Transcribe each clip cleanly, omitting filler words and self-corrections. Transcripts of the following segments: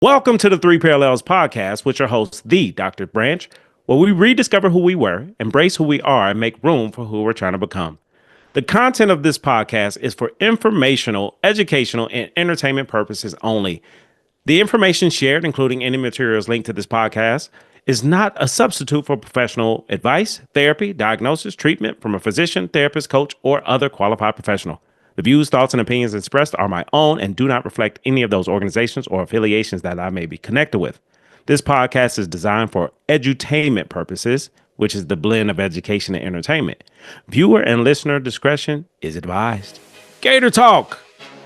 Welcome to the Three Parallels podcast with your host, the Dr. Branch, where we rediscover who we were, embrace who we are, and make room for who we're trying to become. The content of this podcast is for informational, educational, and entertainment purposes only. The information shared, including any materials linked to this podcast, is not a substitute for professional advice, therapy, diagnosis, treatment from a physician, therapist, coach, or other qualified professional. The views, thoughts, and opinions expressed are my own and do not reflect any of those organizations or affiliations that I may be connected with. This podcast is designed for edutainment purposes, which is the blend of education and entertainment. Viewer and listener discretion is advised. Gator Talk.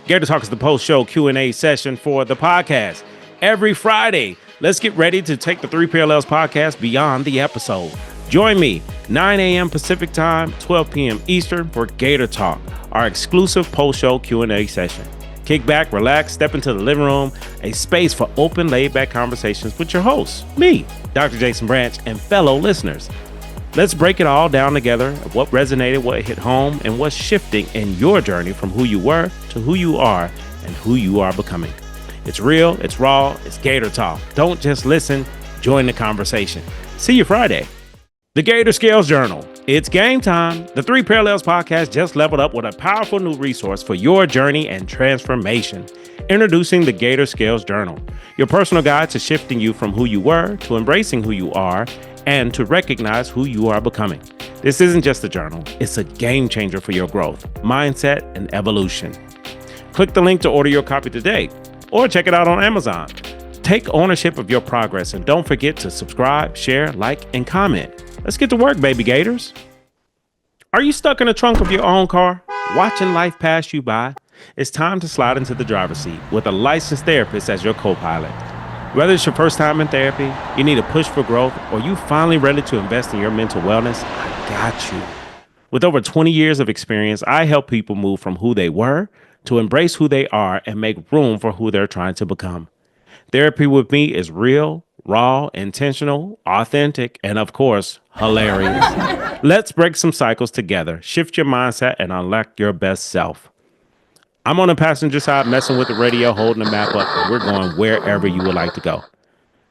Gator Talk is the post-show Q&A session for the podcast. Every Friday, let's get ready to take the Three Parallels podcast beyond the episode. Join me, 9 a.m. Pacific Time, 12 p.m. Eastern for Gator Talk, our exclusive post-show Q&A session. Kick back, relax, step into the living room, a space for open, laid-back conversations with your hosts, me, Dr. Jason Branch, and fellow listeners. Let's break it all down together of what resonated, what hit home, and what's shifting in your journey from who you were to who you are and who you are becoming. It's real, it's raw, it's Gator Talk. Don't just listen, join the conversation. See you Friday. The Gator Scales Journal. It's game time. The Three Parallels podcast just leveled up with a powerful new resource for your journey and transformation. Introducing the Gator Scales Journal, your personal guide to shifting you from who you were to embracing who you are and to recognize who you are becoming. This isn't just a journal, it's a game changer for your growth, mindset, and evolution. Click the link to order your copy today or check it out on Amazon. Take ownership of your progress and don't forget to subscribe, share, like, and comment. Let's get to work, baby Gators. Are you stuck in the trunk of your own car, watching life pass you by? It's time to slide into the driver's seat with a licensed therapist as your co-pilot. Whether it's your first time in therapy, you need a push for growth, or you finally ready to invest in your mental wellness, I got you. With over 20 years of experience, I help people move from who they were to embrace who they are and make room for who they're trying to become. Therapy with me is real, raw, intentional, authentic, and of course, hilarious. Let's break some cycles together, shift your mindset, and unlock your best self. I'm on the passenger side messing with the radio, holding the map up, and we're going wherever you would like to go.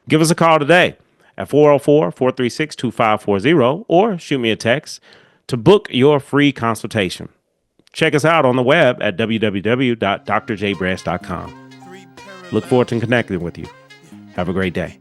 Give us a call today at 404-436-2540 or shoot me a text to book your free consultation. Check us out on the web at www.drjbranch.com. Look forward to connecting with you. Have a great day.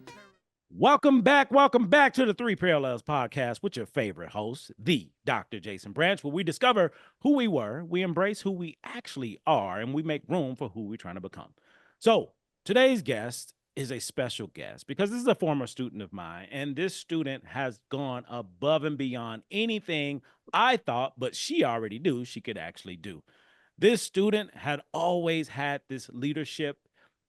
Welcome back to the Three Parallels podcast with your favorite host, the Dr. Jason Branch, where we discover who we were, we embrace who we actually are, and we make room for who we're trying to become. So today's guest is a special guest because this is a former student of mine, and this student has gone above and beyond anything I thought, but she already knew she could actually do. This student had always had this leadership,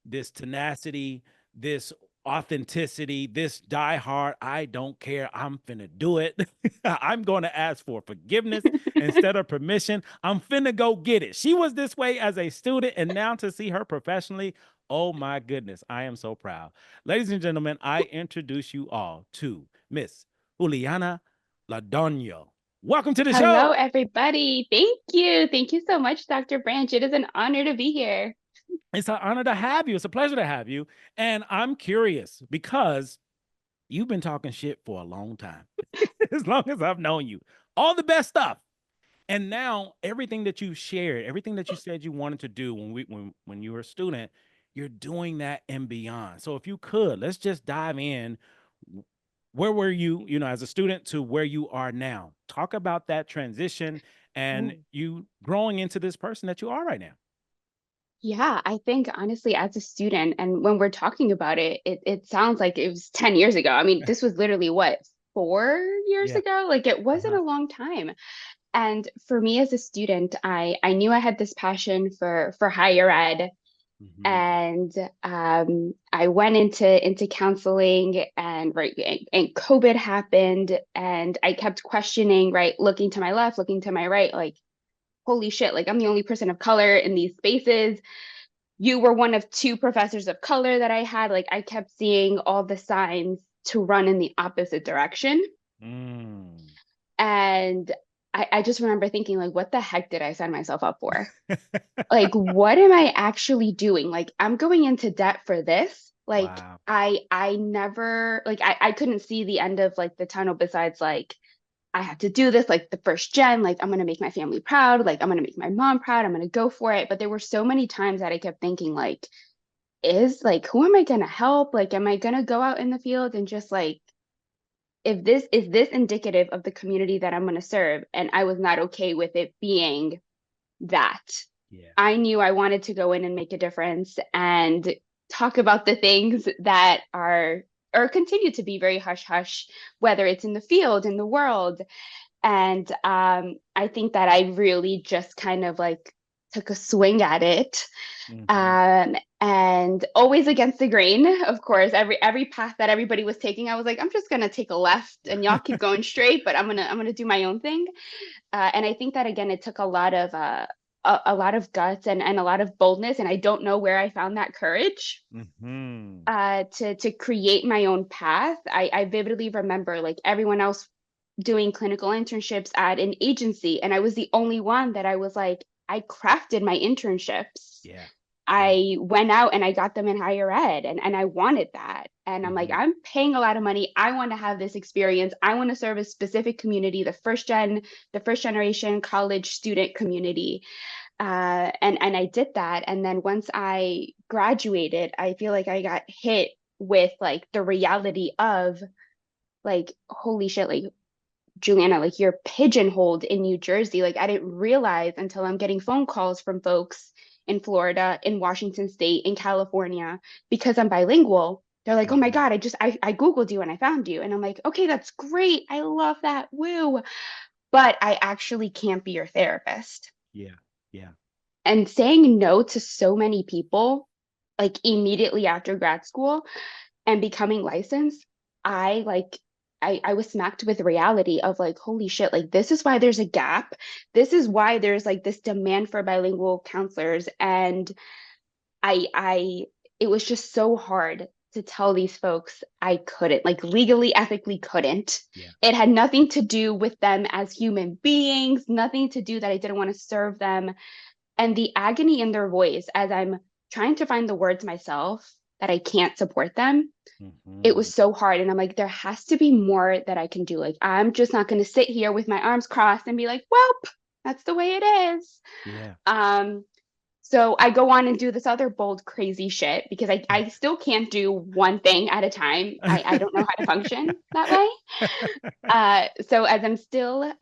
this tenacity, this authenticity, this die hard, I don't care, I'm finna do it. I'm going to ask for forgiveness instead of permission. I'm finna go get it. She was this way as a student, and now to see her professionally, oh my goodness, I am so proud. Ladies and gentlemen, I introduce you all to Miss Juliana Londono. Welcome to the show. Hello, everybody. Thank you. Thank you so much, Dr. Branch. It is an honor to be here. It's an honor to have you. It's a pleasure to have you. And I'm curious because you've been talking shit for a long time, as long as I've known you. All the best stuff. And now everything that you've shared, everything that you said you wanted to do when you were a student, you're doing that and beyond. So if you could, let's just dive in. Where were you, as a student to where you are now? Talk about that transition and you growing into this person that you are right now. Yeah, I think honestly, as a student, and when we're talking about it, it sounds like it was 10 years ago. I mean, this was literally what, 4 years Yeah. ago? Like it wasn't a long time. And for me as a student, I knew I had this passion for higher ed. And I went into counseling, and and COVID happened, and I kept questioning, right, looking to my left, looking to my right, like, holy shit, like I'm the only person of color in these spaces. You were one of two professors of color that I had. Like I kept seeing all the signs to run in the opposite direction. And I just remember thinking, like, what the heck did I sign myself up for? Like, what am I actually doing? Like, I'm going into debt for this. Like Wow. I never like I couldn't see the end of like the tunnel besides like I have to do this like the first gen, like I'm gonna make my family proud, like I'm gonna make my mom proud, I'm gonna go for it. But there were so many times that I kept thinking like, is like who am I gonna help? Like, am I gonna go out in the field and just like if this is this indicative of the community that I'm gonna serve? And I was not okay with it being that. Yeah. I knew I wanted to go in and make a difference and talk about the things that are or continue to be very hush hush, whether it's in the field, in the world. And I think that I really just kind of like took a swing at it. Hmm. And always against the grain, of course. Every path that everybody was taking, I was like, I'm just gonna take a left and y'all keep going straight, but I'm gonna do my own thing. And I think that again, it took a lot of guts and a lot of boldness. And I don't know where I found that courage Hmm. to create my own path. I vividly remember like everyone else doing clinical internships at an agency, and I was the only one that I was like, I crafted my internships. Yeah. Yeah. I went out and I got them in higher ed and I wanted that. And I'm like, Hmm. I'm paying a lot of money. I want to have this experience. I want to serve a specific community, the first generation college student community. And I did that. And then once I graduated, I feel like I got hit with like the reality of like, holy shit, like Juliana, like you're pigeonholed in New Jersey. Like I didn't realize until I'm getting phone calls from folks in Florida, in Washington State, in California, because I'm bilingual. They're like, oh my Hmm. God, I Googled you and I found you. And I'm like, okay, that's great. I love that. Woo. But I actually can't be your therapist. Yeah. Yeah. And saying no to so many people, like immediately after grad school and becoming licensed, I like I was smacked with reality of like, holy shit, like this is why there's a gap. This is why there's like this demand for bilingual counselors. And I it was just so hard to tell these folks I couldn't, like legally, ethically couldn't. Yeah. It had nothing to do with them as human beings, nothing to do that I didn't want to serve them. And the agony in their voice as I'm trying to find the words myself that I can't support them, it Hmm. was so hard. And I'm like, there has to be more that I can do. Like, I'm just not going to sit here with my arms crossed and be like, well, that's the way it is. Yeah. Um, so I go on and do this other bold, crazy shit because I still can't do one thing at a time. I don't know how to function that way. So as I'm still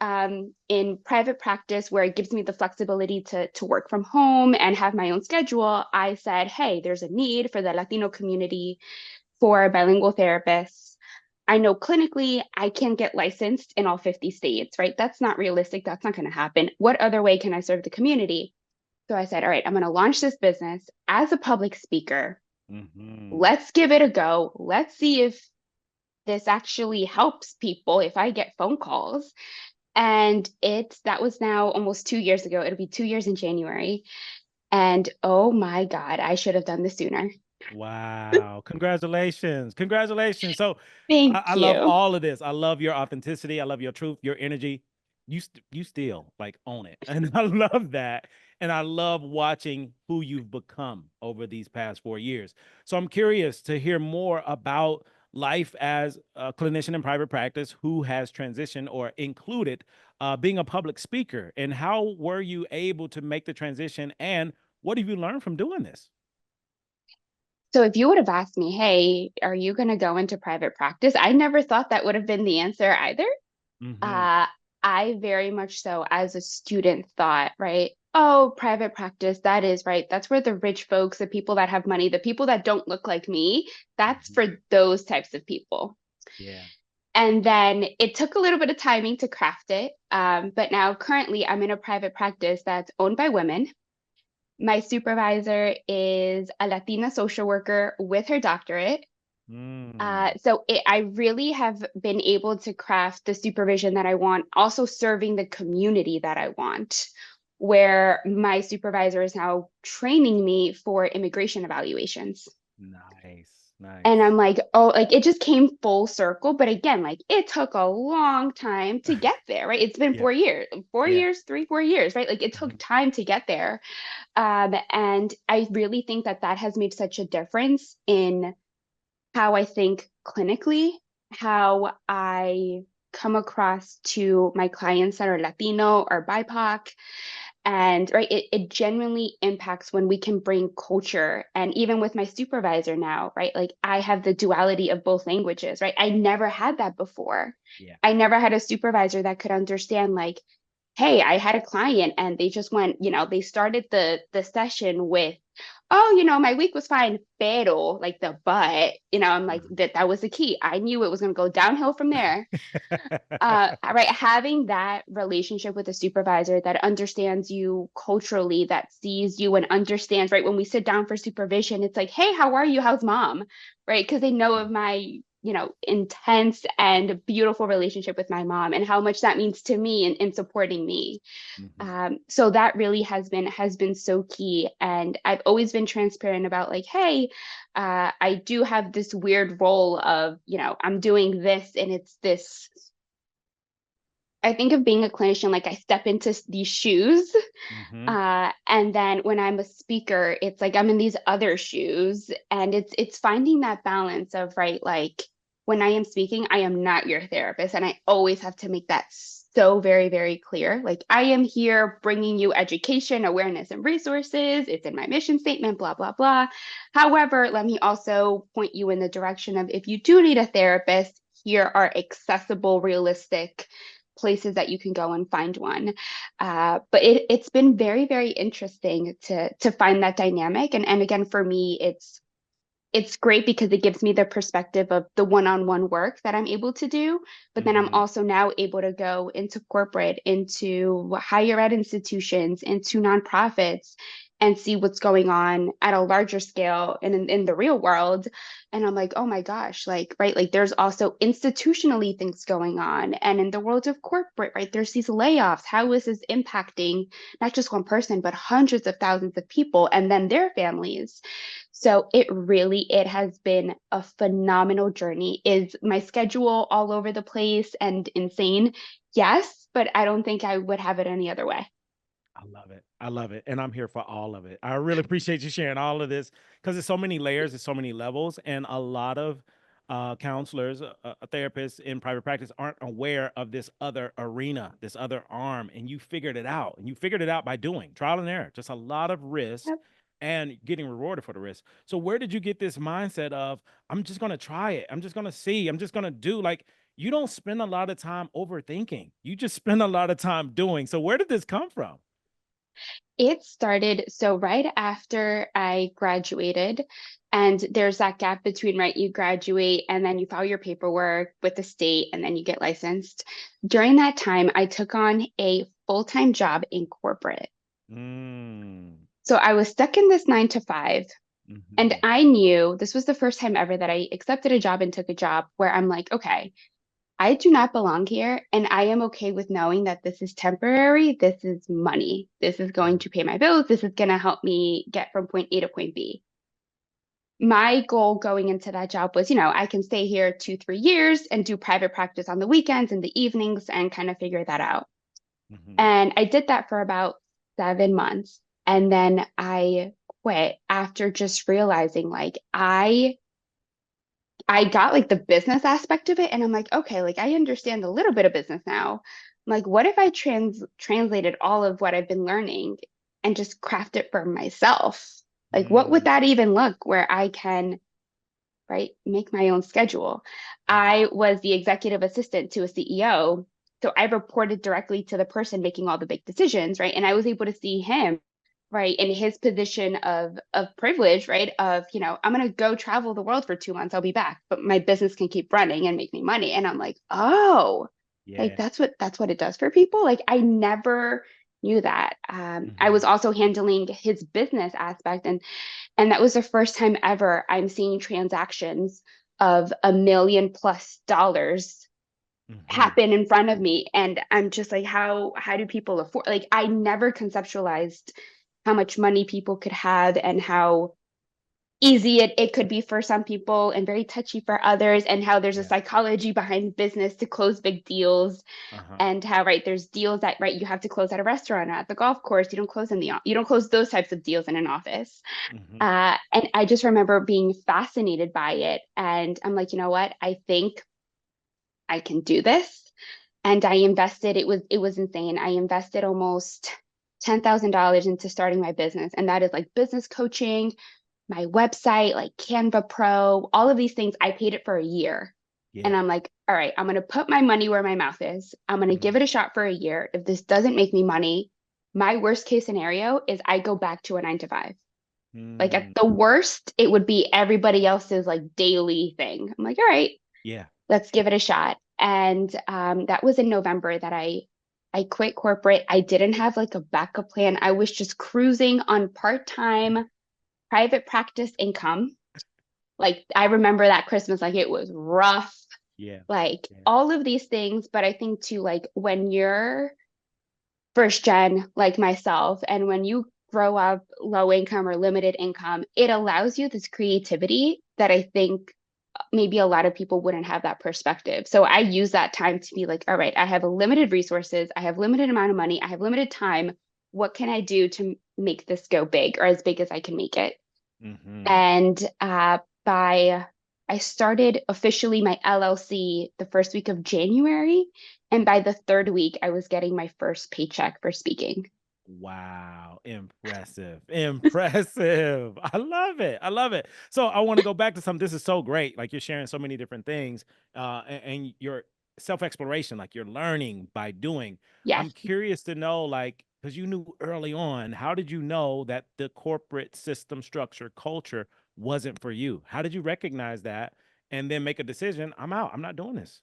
in private practice where it gives me the flexibility to work from home and have my own schedule, I said, hey, there's a need for the Latino community for bilingual therapists. I know clinically I can get licensed in all 50 states, right? That's not realistic. That's not going to happen. What other way can I serve the community? So I said, all right, I'm going to launch this business as a public speaker. Hmm. Let's give it a go. Let's see if this actually helps people if I get phone calls. And that was now almost 2 years ago. It'll be 2 years in January. And oh my God, I should have done this sooner. Wow. Congratulations. Congratulations. So Thank I love you. all of this. I love your authenticity. I love your truth, your energy. You still like own it. And I love that. And I love watching who you've become over these past 4 years. So I'm curious to hear more about life as a clinician in private practice who has transitioned or included being a public speaker. And how were you able to make the transition? And what have you learned from doing this? So if you would have asked me, hey, are you going to go into private practice? I never thought that would have been the answer either. Hmm. Uh, I very much so as a student thought, right? Oh, private practice, that is right. That's where the rich folks, the people that have money, the people that don't look like me, that's Hmm. for those types of people. Yeah. And then it took a little bit of timing to craft it. But now currently I'm in a private practice that's owned by women. My supervisor is a Latina social worker with her doctorate. Mm. I really have been able to craft the supervision that I want, also serving the community that I want, where my supervisor is now training me for immigration evaluations. Nice. And Nice. I'm like, oh, like it just came full circle. But again, like it took a long time to get there, right? It's been Yeah. 4 years, four Yeah. years, 3, 4 years, right? Like it took Mhm. time to get there. And I really think that that has made such a difference in how I think clinically, how I come across to my clients that are Latino or BIPOC. And right, it genuinely impacts when we can bring culture. And even with my supervisor now, right, like I have the duality of both languages, right? I never had that before. Yeah. I never had a supervisor that could understand, like, hey, I had a client and they just went, they started the session with, oh, my week was fine, pero, like the but, I'm like, that was the key. I knew it was going to go downhill from there. Right, having that relationship with a supervisor that understands you culturally, that sees you and understands, right, when we sit down for supervision, it's like, hey, how are you, how's mom, right, because they know of my intense and beautiful relationship with my mom and how much that means to me in supporting me. Mhm. So that really has been so key. And I've always been transparent about, like, hey, I do have this weird role of, I'm doing this, and it's this. I think of being a clinician like I step into these shoes. Mhm. And then when I'm a speaker, it's like I'm in these other shoes. And it's finding that balance of, right, like when I am speaking, I am not your therapist. And I always have to make that so very, very clear. Like, I am here bringing you education, awareness, and resources. It's in my mission statement, blah, blah, blah. However, let me also point you in the direction of, if you do need a therapist, here are accessible, realistic places that you can go and find one. But it's been very, very interesting to find that dynamic. And again, for me, it's great because it gives me the perspective of the one-on-one work that I'm able to do. But then I'm Mhm. also now able to go into corporate, into higher ed institutions, into nonprofits, and see what's going on at a larger scale and in the real world. And I'm like, oh my gosh, like, right, like there's also institutionally things going on. And in the world of corporate, right, there's these layoffs. How is this impacting not just one person, but hundreds of thousands of people and then their families? So it has been a phenomenal journey. Is my schedule all over the place and insane? Yes, but I don't think I would have it any other way. I love it. I love it. And I'm here for all of it. I really appreciate you sharing all of this because there's so many layers, there's so many levels, and a lot of counselors, therapists in private practice aren't aware of this other arena, this other arm. And you figured it out. And you figured it out by doing trial and error, just a lot of risk Yep. and getting rewarded for the risk. So, where did you get this mindset of, I'm just going to try it? I'm just going to see, I'm just going to do? Like, you don't spend a lot of time overthinking, you just spend a lot of time doing. So, where did this come from? It started so right after I graduated, and there's that gap between, right, you graduate and then you file your paperwork with the state and then you get licensed. During that time, I took on a full-time job in corporate. Mm. So I was stuck in this 9 to 5. And Mhm. I knew this was the first time ever that I accepted a job and took a job where I'm like, okay, I do not belong here. And I am okay with knowing that this is temporary. This is money. This is going Mhm. to pay my bills. This is going to help me get from point A to point B. My goal going into that job was, I can stay here 2, 3 years and do private practice on the weekends and the evenings and kind of figure that out. Mhm. And I did that for about 7 months. And then I quit after just realizing, like, I got like the business aspect of it, and I'm like, okay, like I understand a little bit of business now. I'm like, what if I translated all of what I've been learning and just craft it for myself? Like, what would Mm. that even look where I can, right, make my own schedule? Mhm. I was the executive assistant to a CEO, so I reported directly to the person making all the big decisions, right? And I was able to see him, right, in his position of privilege, right, of, I'm going to go travel the world for 2 months, I'll be back, but my business can keep running and make me money. And I'm like, oh, like Yeah. that's what it does for people. Like, I never knew that. I was Mhm. also handling his business aspect, and that was the first time ever I'm seeing transactions of $1 million+ Mhm. happen in front of me. And I'm just like, how do people afford, like, I never conceptualized how much money people could have and how easy it could be for some people and very touchy for others, and how there's a Yeah. psychology behind business to close big deals, Uh-huh. and how right there's deals that right you have to close at a restaurant or at the golf course. You don't close those types of deals in an office. Hmm. And I just remember being fascinated by it, and I'm like, you know what, I think I can do this. And I invested, it was insane. I invested almost $10,000 into starting my business, and that is like business coaching, my website, like Canva Pro, all of these things. I paid it for a year. And Yeah. I'm like, all right, I'm going to put my money where my mouth is. I'm going to give Hmm. it a shot for a year. If this doesn't make me money, my worst case scenario is I go back to a 9 to 5. Like at Mm. the worst, it would be everybody else's like daily thing. I'm like, all right, Yeah. let's give it a shot. And that was in November that I quit corporate. I didn't have like a backup plan. I was just cruising on part-time private practice income. Like I remember that Christmas, like it was rough, Yeah. like Yeah. all of these things. But I think too, like when you're first gen like myself, and when you grow up low income or limited income, it allows you this creativity that I think maybe a lot of people wouldn't have that perspective. So I use that time to be like, all right, I have a limited resources, I have limited amount of money, I have limited time. What can I do to make this go big, or as big as I can make it? Hmm. And by I started officially my LLC the first week of January, and by the third week, I was getting my first paycheck for speaking. Wow, impressive. Impressive. I love it. I love it. So I want to go back to something. This is so great. Like you're sharing so many different things and your self-exploration, like you're learning by doing. Yes. I'm curious to know, like, because you knew early on, how did you know that the corporate system structure culture wasn't for you? How did you recognize that and then make a decision? I'm out. I'm not doing this.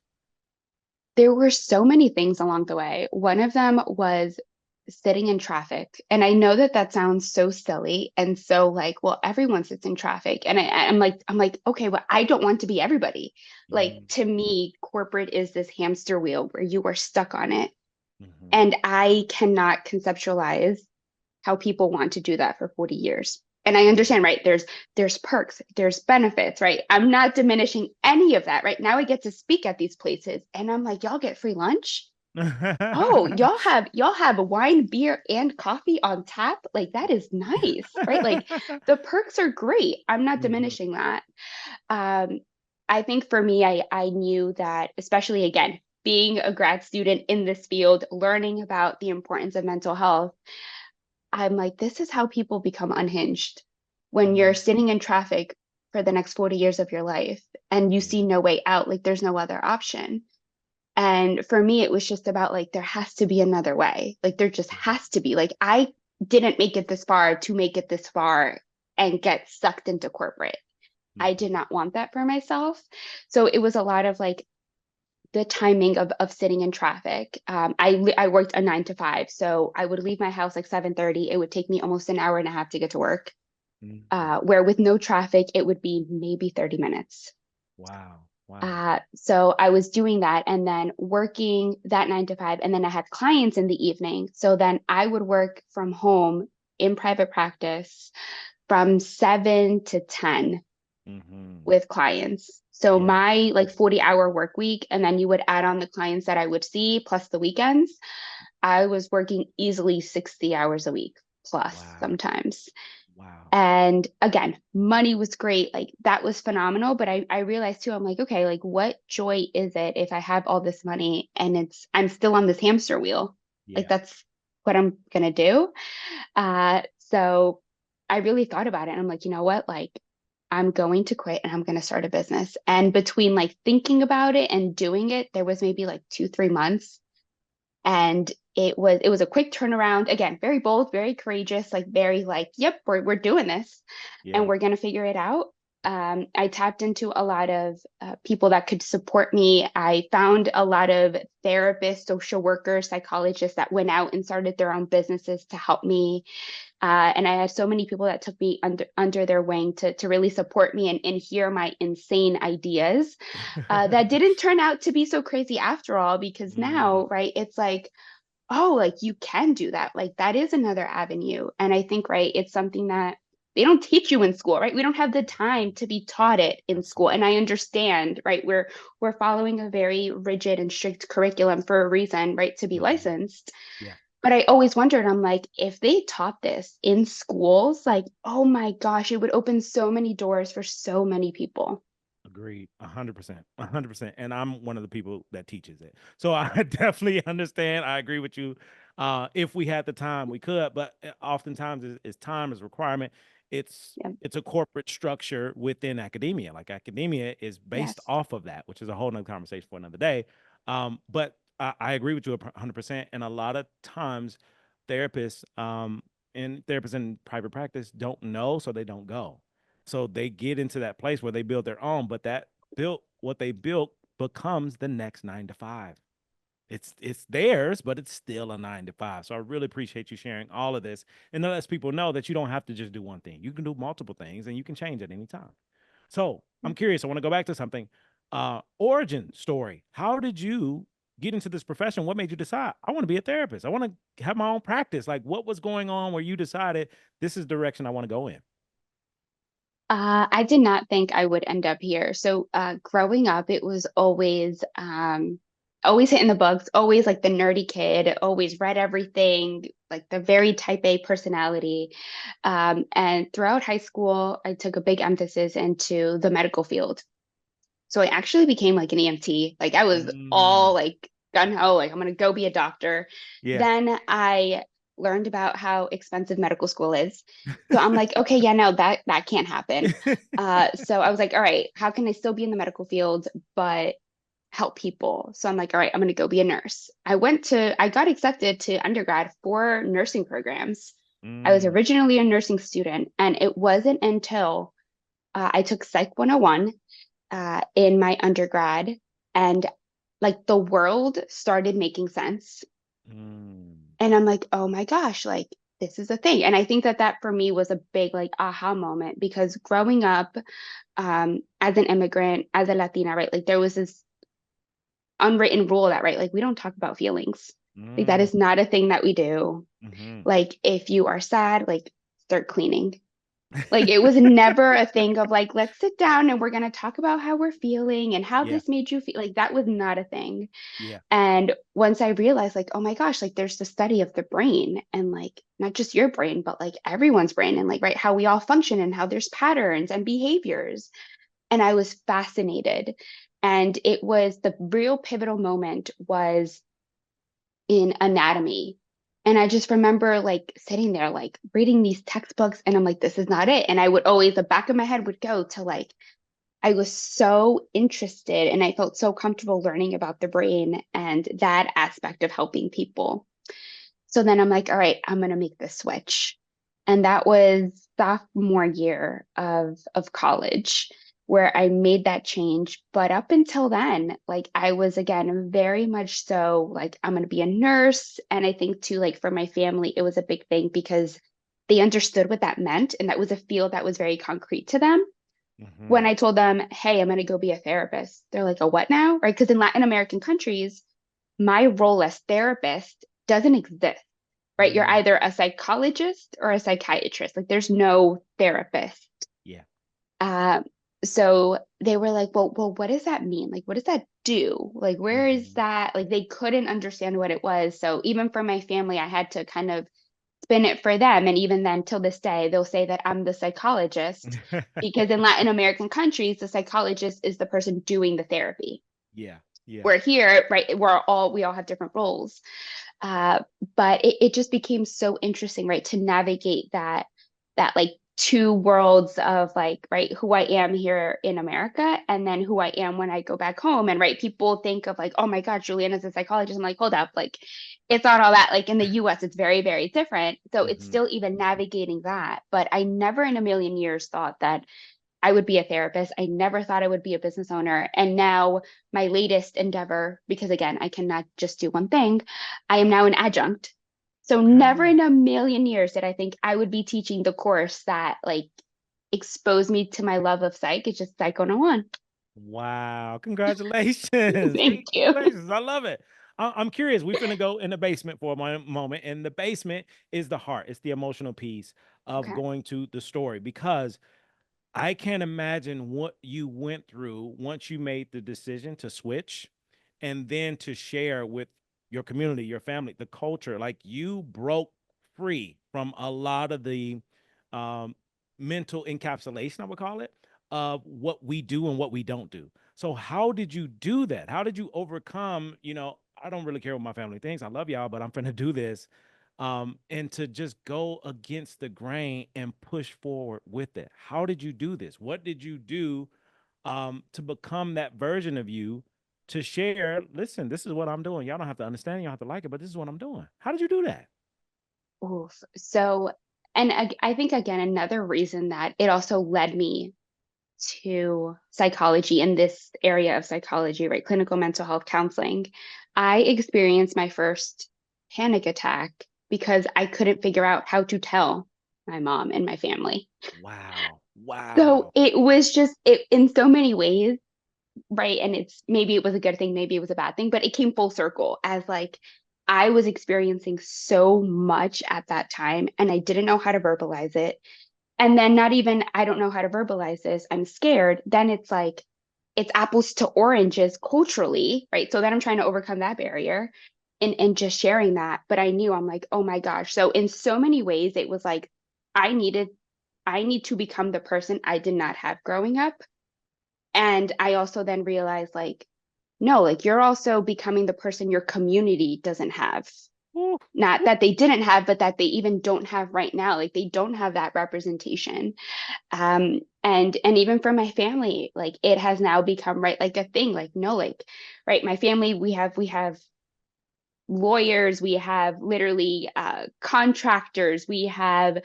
There were so many things along the way. One of them was sitting in traffic. And I know that that sounds so silly and so like, well, everyone sits in traffic. And I'm like, okay, well, I don't want to be everybody. Like Mm-hmm. to me, corporate is this hamster wheel where you are stuck on it. Mm-hmm. And I cannot conceptualize how people want to do that for 40 years. And I understand, right? There's perks, there's benefits, right? I'm not diminishing any of that. Right now I get to speak at these places and I'm like, y'all get free lunch? Oh, y'all have wine, beer, and coffee on tap? Like that is nice, right? Like the perks are great. I'm not Mm-hmm. diminishing that. Um, I think for me, I knew that, especially again, being a grad student in this field, learning about the importance of mental health, I'm like, this is how people become unhinged when you're Mm-hmm. sitting in traffic for the next 40 years of your life and you see no way out, like there's no other option. And for me, it was just about like, there has to be another way. Like, there just has to be. Like, I didn't make it this far to make it this far and get sucked into corporate. I did Mm-hmm. not want that for myself. So it was a lot of like the timing of sitting in traffic. I worked a 9 to 5, so I would leave my house like 7:30. It would take me almost an hour and a half to get to work. Mm-hmm. Where with no traffic, it would be maybe 30 minutes. Wow. Wow. So I was doing that and then working that 9 to 5, and then I had clients in the evening. So then I would work from home in private practice from 7 to 10 Mhm. with clients. So Yeah. my like 40-hour work week, and then you would add on the clients that I would see plus the weekends. I was working easily 60 hours a week plus Wow. sometimes. Wow. And again, money was great. Like that was phenomenal. But I realized too, I'm like, okay, like what joy is it if I have all this money and I'm still on this hamster wheel? Like Yeah. that's what I'm gonna do. So I really thought about it and I'm like, you know what? Like I'm going to quit and I'm going to start a business. And between like thinking about it and doing it, there was maybe like 2, 3 months. And it was a quick turnaround. Again, very bold, very courageous, like very like, yep, we're doing this and Yeah. we're going to figure it out. I tapped into a lot of people that could support me. I found a lot of therapists, social workers, psychologists that went out and started their own businesses to help me. And I had so many people that took me under their wing to really support me and hear my insane ideas that didn't turn out to be so crazy after all, because Mm. now, right, it's like, oh, like you can do that. Like that is another avenue. And I think, right, it's something that they don't teach you in school, right? We don't have the time to be taught it in school. And Absolutely. I understand, right? We're following a very rigid and strict curriculum for a reason, right? To be Mhm. licensed. Yeah. But I always wondered, I'm like, if they taught this in schools, like, oh my gosh, it would open so many doors for so many people. Agreed. 100%. 100%. And I'm one of the people that teaches it. So I definitely understand. I agree with you. If we had the time, we could, but oftentimes it's time is requirement. It's Yep. it's a corporate structure within academia. Like academia is based Yes. off of that, which is a whole nother conversation for another day. But I agree with you 100%. And a lot of times therapists and therapists in private practice don't know, so they don't go. So they get into that place where they build their own, but that built what they built becomes the next 9 to 5. It's theirs, but it's still a 9 to 5. So I really appreciate you sharing all of this, and that lets people know that you don't have to just do one thing. You can do multiple things, and you can change at any time. So I'm curious. I want to go back to something. Origin story. How did you get into this profession? What made you decide I want to be a therapist? I want to have my own practice. Like, what was going on where you decided this is the direction I want to go in? I did not think I would end up here. So, growing up, it was always hitting the books, always like the nerdy kid, always read everything, like the very type A personality. And throughout high school, I took a big emphasis into the medical field. So I actually became like an EMT. Like I was all Mm, like gun ho, like I'm gonna go be a doctor. yeah. Then I learned about how expensive medical school is. So I'm like, okay, yeah, no, that can't happen. So I was like, all right, how can I still be in the medical field but help people? So I'm like, all right, I'm gonna go be a nurse. I got accepted to undergrad for nursing programs. I was Mm, originally a nursing student, and it wasn't until I took Psych 101 in my undergrad, and like the world started making sense. mm, And I'm like, oh my gosh, like this is a thing. And I think that that for me was a big like aha moment because growing up as an immigrant, as a Latina, right? Like there was this unwritten rule that, right, like we don't talk about feelings. Like that mm, is not a thing that we do. mhm. Like if you are sad, like start cleaning. Like it was never a thing of like, let's sit down and we're going to talk about how we're feeling and how Yeah, this made you feel. Like that was not a thing. yeah. And once I realized, like, oh my gosh, like there's the study of the brain and like not just your brain, but like everyone's brain and like, right, how we all function and how there's patterns and behaviors. And I was fascinated. And it was the real pivotal moment was in anatomy. And I just remember like sitting there, like reading these textbooks, and I'm like, this is not it. And I would always, the back of my head would go to like, I was so interested and I felt so comfortable learning about the brain and that aspect of helping people. So then I'm like, all right, I'm going to make this switch. And that was sophomore year of college where I made that change. But up until then, like I was again very much so like I'm going to be a nurse. And I think too, like for my family, it was a big thing because they understood what that meant. And that was a field that was very concrete to them. When Mhm. I told them, hey, I'm going to go be a therapist, they're like, a what now? Right? Because in Latin American countries, my role as therapist doesn't exist, right? You're Mm, either a psychologist or a psychiatrist. Like there's no therapist. yeah. Um, so they were like, well, what does that mean? Like, what does that do? Like, where is Mhm. that? Like, they couldn't understand what it was. So even for my family, I had to kind of spin it for them. And even then, till this day, they'll say that I'm the psychologist because in Latin American countries, the psychologist is the person doing the therapy. Yeah, yeah. We're here, right? We all have different roles. Uh, but it just became so interesting, right, to navigate that like two worlds of like, right, who I am here in America and then who I am when I go back home. And right, people think of like, oh my God, Juliana's a psychologist. I'm like, hold up, like it's not all that. Like in the US, it's very, very different. So it's Mhm. still even navigating that. But I never in a million years thought that I would be a therapist. I never thought I would be a business owner. And now my latest endeavor, because again, I cannot just do one thing, I am now an adjunct. So never Okay. in a million years did I think I would be teaching the course that like exposed me to my love of psych. It's just Psych 101. Wow. Congratulations. Thank you. Congratulations. I love it. I'm curious. We're finna go in the basement for a moment, and the basement is the heart. It's the emotional piece of Okay. going to the story because I can't imagine what you went through once you made the decision to switch and then to share with your community, your family, the culture. Like you broke free from a lot of the um, mental encapsulation, I would call it, of what we do and what we don't do. So, how did you do that? How did you overcome? I don't really care what my family thinks. I love y'all, but I'm going to do this and to just go against the grain and push forward with it. How did you do this? What did you do to become that version of you to share? Listen, this is what I'm doing. Y'all don't have to understand, you don't have to like it, but this is what I'm doing. How did you do that? Oof. So, and I think again, another reason that it also led me to psychology in this area of psychology, right? Clinical mental health counseling. I experienced my first panic attack because I couldn't figure out how to tell my mom and my family. Wow. So Wow. it was just it in so many ways, right? And it's maybe it was a good thing, maybe it was a bad thing, but it came full circle as like I was experiencing so much at that time and I didn't know how to verbalize it. And then not even, I don't know how to verbalize this, I'm scared. Then it's like, it's apples to oranges culturally, right? So then I'm trying to overcome that barrier and just sharing that. But I knew I'm like, oh my gosh. So in so many ways, it was like, I needed, I need to become the person I did not have growing up. And I also then realized like, no, like you're also becoming the person your community doesn't have. Woo. Not that they didn't have, but that they even don't have right now. Like they don't have that representation. And even for my family, like it has now become right like a thing. Like no, like right, my family, we have lawyers, we have literally contractors, we have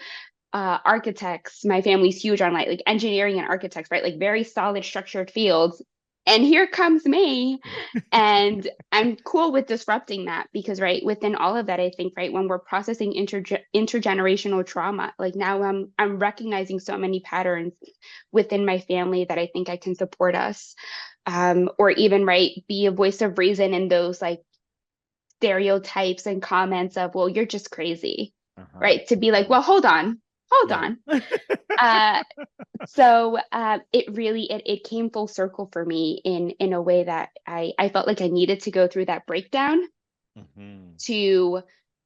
architects. My family's huge on like engineering and architects, right? Like very solid structured fields. And here comes me. And I'm cool with disrupting that because, right, within all of that, I think, right, when we're processing intergenerational trauma, like now I'm recognizing so many patterns within my family that I think I can support us. Or even, right, be a voice of reason in those like stereotypes and comments of, well, you're just crazy, Uh-huh. right? To be like, Uh-huh. well, hold Yeah. on. Uh, so it really it came full circle for me in a way that I felt like I needed to go through that breakdown Hmm. to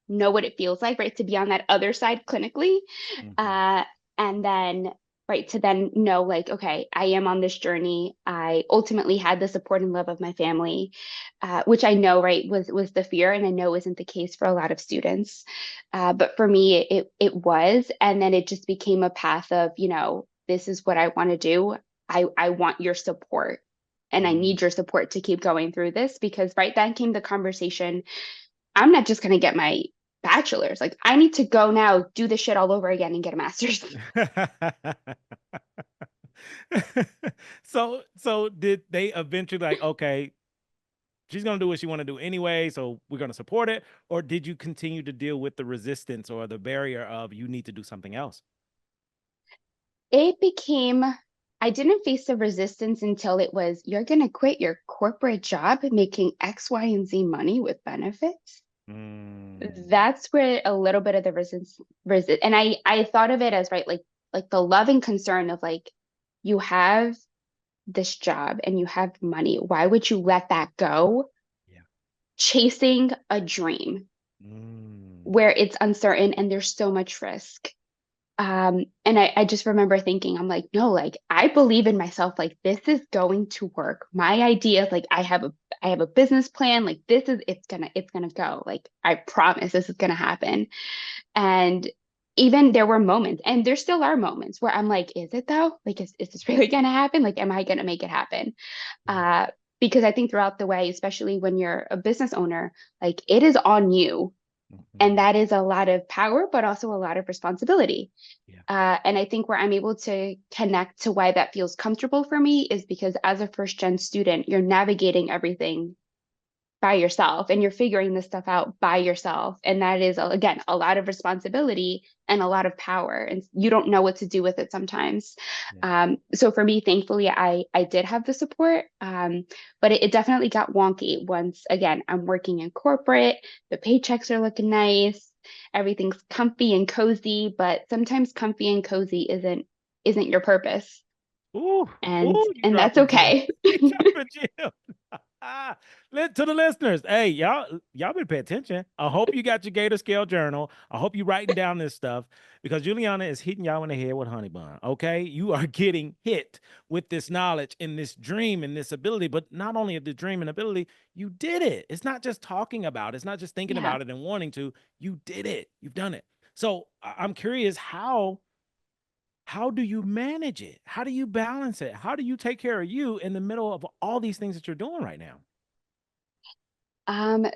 know what it feels like, right? To be on that other side clinically. Hmm. Uh, and then, right, to then know, like, okay, I am on this journey. I ultimately had the support and love of my family, which I know, right, was the fear, and I know isn't the case for a lot of students. But for me, it was, and then it just became a path of, this is what I want to do. I want your support. And I Hmm. need your support to keep going through this because right then came the conversation. I'm not just going to get my bachelor's. Like, I need to go now, do this shit all over again and get a master's. So did they eventually like, okay, she's gonna do what she want to do anyway, so we're gonna support it, or did you continue to deal with the resistance or the barrier of you need to do something else? It became, I didn't face the resistance until it was, you're going to quit your corporate job making X, Y, and Z money with benefits. Mm, That's where a little bit of the resist, and I thought of it as right, like the love and concern of like, you have this job and you have money. Why would you let that go? yeah. Chasing a dream Mm, where it's uncertain and there's so much risk. And I just remember thinking, I'm like, no, like I believe in myself, like this is going to work. My idea is like I have a business plan, like this is it's gonna go. Like I promise this is gonna happen. And even there were moments, and there still are moments where I'm like, is it though? Like is this really gonna happen? Like, am I gonna make it happen? yeah. Uh, because I think throughout the way, especially when you're a business owner, like it is on you. And Mhm, that is a lot of power, but also a lot of responsibility. yeah. And I think where I'm able to connect to why that feels comfortable for me is because as a first gen student, you're navigating everything by yourself and you're figuring this stuff out by yourself. And that is, again, a lot of responsibility and a lot of power. And you don't know what to do with it sometimes. Yeah. So for me, thankfully, I did have the support, but it definitely got wonky once, again, I'm working in corporate, the paychecks are looking nice, everything's comfy and cozy, but sometimes comfy and cozy isn't your purpose. Ooh, And ooh, you and that's dropping gems. okay. You dropping gems. To the listeners, hey, y'all better pay attention. I hope you got your Gator Scale journal. I hope you writing down this stuff because Juliana is hitting y'all in the head with honey bun. Okay, you are getting hit with this knowledge and this dream and this ability, but not only the dream and ability, you did it. It's not just talking about it. It's not just thinking Yeah. about it and wanting to. You did it. You've done it. So I'm curious how do you manage it? How do you balance it? How do you take care of you in the middle of all these things that you're doing right now?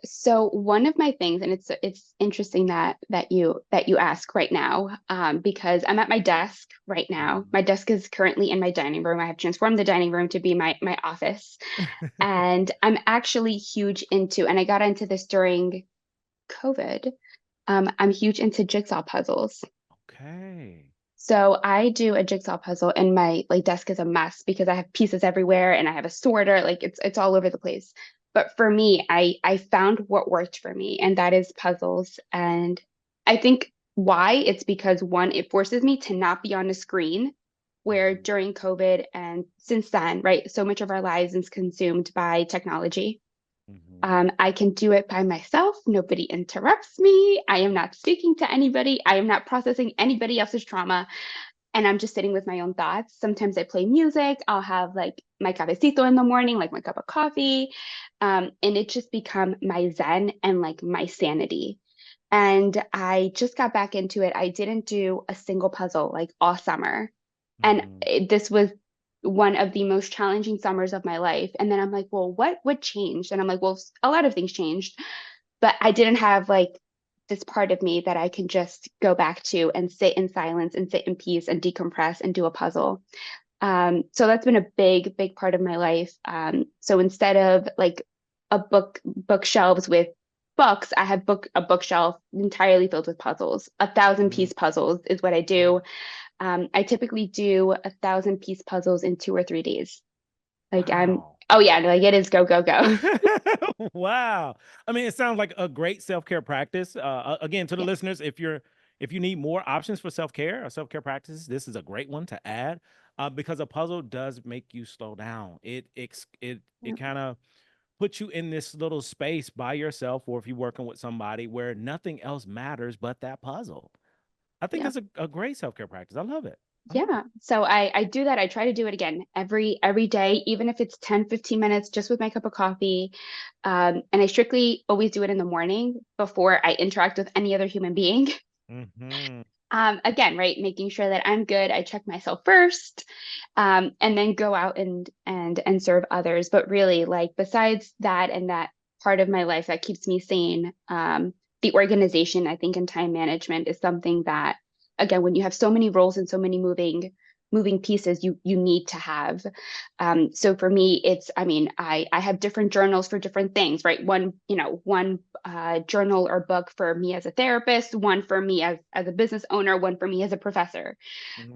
So one of my things, and it's interesting that you ask right now, because I'm at my desk right now. Mhm. My desk is currently in my dining room. I have transformed the dining room to be my office, and I'm actually huge into, and I got into this during COVID. I'm huge into jigsaw puzzles. Okay. So I do a jigsaw puzzle, and my like desk is a mess because I have pieces everywhere, and I have a sorter, like it's all over the place. But for me, I found what worked for me, and that is puzzles. And I think why it's because one, it forces me to not be on a screen, where Mhm. during COVID and since then, right, so much of our lives is consumed by technology. Mhm. I can do it by myself. Nobody interrupts me. I am not speaking to anybody. I am not processing anybody else's trauma, and I'm just sitting with my own thoughts. Sometimes I play music. I'll have like my cafecito in the morning, like my cup of coffee. And it just become my zen and like my sanity. And I just got back into it. I didn't do a single puzzle like all summer. And Mhm. this was one of the most challenging summers of my life. And then I'm like, well, what changed? And I'm like, well, a lot of things changed, but I didn't have like this part of me that I can just go back to and sit in silence and sit in peace and decompress and do a puzzle. So that's been a big part of my life. So instead of like bookshelves with books, I have a bookshelf entirely filled with puzzles. 1,000 piece Mhm. puzzles is what I do. I typically do 1,000 piece puzzles in 2 or 3 days. Like Wow. oh yeah, no, like it is go, go, go. Wow. I mean, it sounds like a great self-care practice. Again, to the Yeah. listeners, if you need more options for self-care or self-care practices, this is a great one to add because a puzzle does make you slow down. It kind of puts you in this little space by yourself, or if you're working with somebody where nothing else matters but that puzzle. I think Yeah. that's a great self-care practice. I love it. I love it. Yeah. So I do that. I try to do it again every day, even if it's 10, 15 minutes just with my cup of coffee. And I strictly always do it in the morning before I interact with any other human being. Hmm. Again, right, making sure that I'm good. I check myself first, and then go out and serve others. But really, like besides that and that part of my life that keeps me sane, the organization, I think, and time management is something that, again, when you have so many roles and so many moving pieces, you need to have. So for me, it's, I mean, I have different journals for different things, right? One journal or book for me as a therapist, one for me as a business owner, one for me as a professor.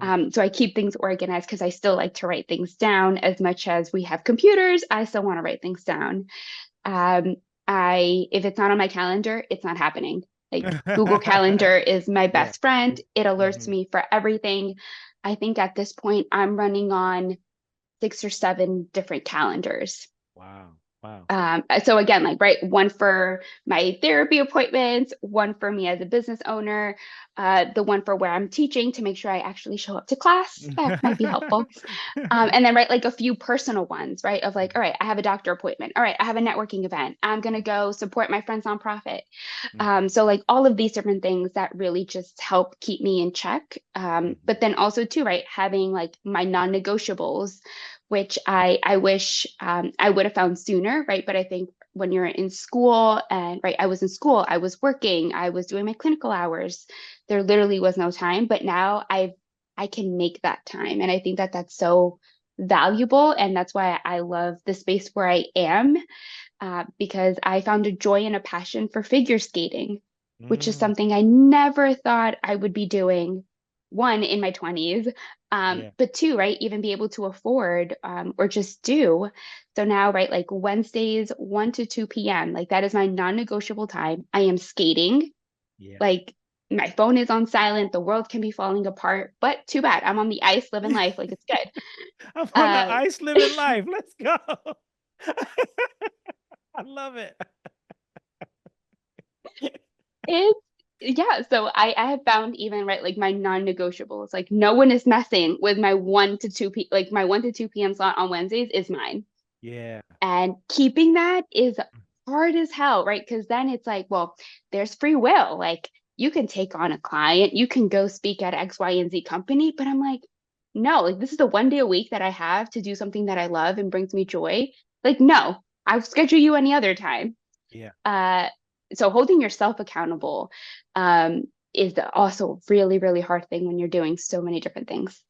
Hmm. So I keep things organized because I still like to write things down. As much as we have computers, I still want to write things down. Um, if it's not on my calendar, it's not happening. Like Google Calendar is my Yeah. best friend. It alerts Hmm. me for everything. I think at this point I'm running on 6 or 7 different calendars. Wow. Wow. So again, like, right, one for my therapy appointments, one for me as a business owner, the one for where I'm teaching to make sure I actually show up to class. That might be helpful. And then, right, like a few personal ones, right, of like, all right, I have a doctor appointment. All right, I have a networking event. I'm gonna go support my friend's nonprofit. Mhm, So like all of these different things that really just help keep me in check. But mhm, then also too, right, having like my non-negotiables, which I wish I would have found sooner, right? But I think when you're in school and right, I was in school, I was working, I was doing my clinical hours. There literally was no time, but now I can make that time, and I think that that's so valuable, and that's why I love the space where I am, because I found a joy and a passion for figure skating, which is Mm, something I never thought I would be doing, one, in my 20s, yeah. but two, right, even be able to afford or just do. So now, right, like Wednesdays, 1 to 2 p.m., like that is my non-negotiable time. I am skating, Yeah. like my phone is on silent, the world can be falling apart, but too bad. I'm on the ice living life, like it's good. I'm on the Uh, ice living life. Let's go. I love it. It's yeah, so I have found even right like my non-negotiables. Like no one is messing with my 1 to 2 p.m. slot on Wednesdays is mine. Yeah. And keeping that is hard as hell, right? Because then it's like, well, there's free will. Like you can take on a client, you can go speak at X, Y, and Z company, but I'm like, no, like this is the 1 day a week that I have to do something that I love and brings me joy. Like, no, I'll schedule you any other time. Yeah. Uh, so holding yourself accountable is also a really, really hard thing when you're doing so many different things.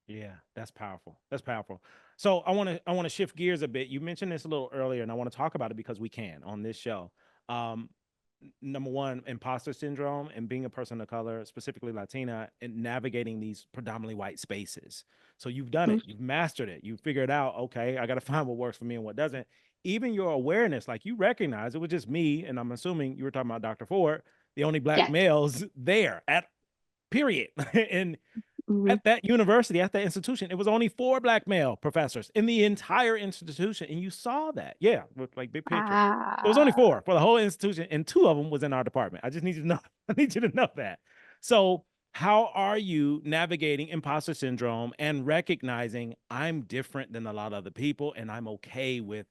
Yeah, that's powerful. That's powerful. So I want to shift gears a bit. You mentioned this a little earlier, and I want to talk about it because we can on this show. Um, Number one, imposter syndrome and being a person of color, specifically Latina, and navigating these predominantly white spaces. So you've done it, you've mastered it, you figured out, okay, I got to find what works for me and what doesn't. Even your awareness, like you recognize it was just me, and I'm assuming you were talking about Dr. Ford, the only black Yes. males there at period. And Hmm. at that university, at that institution, it was only 4 black male professors in the entire institution. And you saw that. Yeah, with like big picture. It was only Ah. 4 for the whole institution, and 2 of them was in our department. I just need you to know, I need you to know that. So, how are you navigating imposter syndrome and recognizing I'm different than a lot of other people and I'm okay with